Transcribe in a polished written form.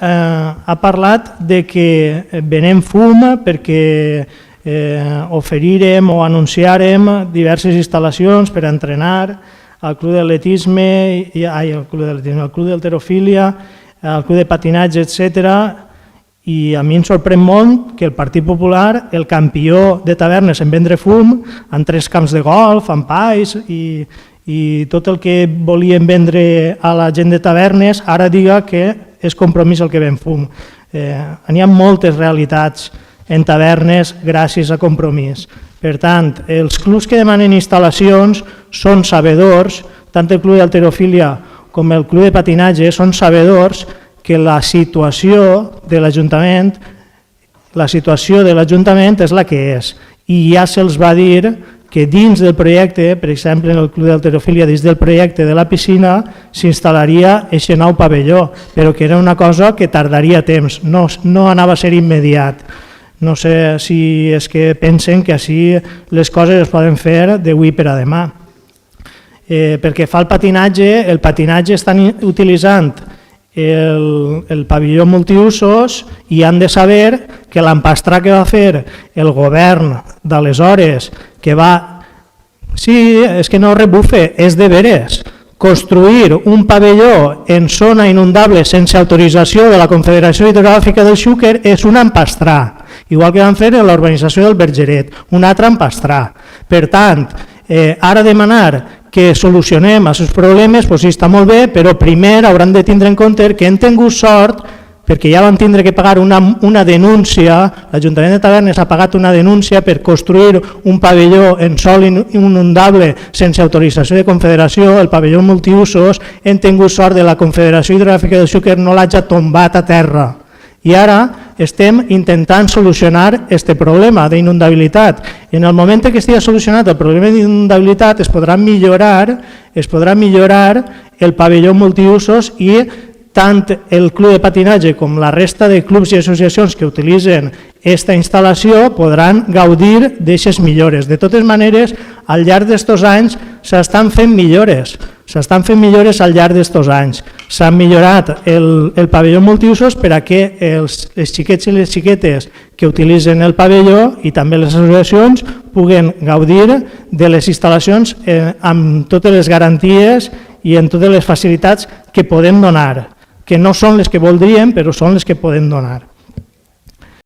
ha parlat de que venem fum perquè oferirem o anunciarem diverses instal·lacions per a entrenar al club d'atletisme, al club d'halterofília, al club de patinatge, etc. I a mi em sorprèn molt que el Partit Popular, el campió de tavernes en vendre fum, en 3 camps de golf, en pais i tot el que volien vendre a la gent de tavernes, ara diga que és Compromís el que ven fum. N'hi ha moltes realitats en tavernes gràcies a Compromís. Per tant, els clubs que demanen instal·lacions són sabedors, tant el club d'halterofília com el club de patinatge són sabedors que la situació de l'Ajuntament és la que és. I ja se'ls va dir que dins del projecte, per exemple en el club d'halterofília, dins del projecte de la piscina, s'instal·laria aquest nou pavelló, però que era una cosa que tardaria temps, no anava a ser immediat. No sé si és que pensen que així les coses es poden fer d'avui per a demà. Perquè fa el patinatge estan utilitzant el pavelló multiusos i han de saber que l'empastrar que va fer el govern d'aleshores, que va... Sí, és que no rebufe, és de veres. Construir un pavelló en zona inundable sense autorització de la Confederació Hidrogràfica del Xúquer és un empastrar, igual que van fer en la urbanització del Bergeret, un altre empastrar. Per tant, ara demanar que solucionem els seus problemes, doncs sí, està molt bé, però primer hauran de tindre en compte que han tingut sort perquè ja van tindre que pagar una denúncia, l'Ajuntament de Tavernes ha pagat una denúncia per construir un pavelló en sòl inundable sense autorització de Confederació, el pavelló multiusos, han tingut sort de la Confederació Hidrogràfica del Xúquer no l'hagi tombat a terra. I ara estem intentant solucionar aquest problema d'inundabilitat. En el moment que estigui solucionat el problema d'inundabilitat es podrà millorar el pavelló multiusos i tant el club de patinatge com la resta de clubs i associacions que utilitzen aquesta instal·lació podran gaudir d'aquestes millores. De totes maneres, al llarg d'aquests anys s'estan fent millores. Al llarg d'aquests anys. S'ha millorat el pavelló multiusos per a que els xiquets i les xiquetes que utilitzen el pavelló i també les associacions puguen gaudir de les instal·lacions amb totes les garanties i amb totes les facilitats que podem donar, que no són les que voldríem, però són les que podem donar.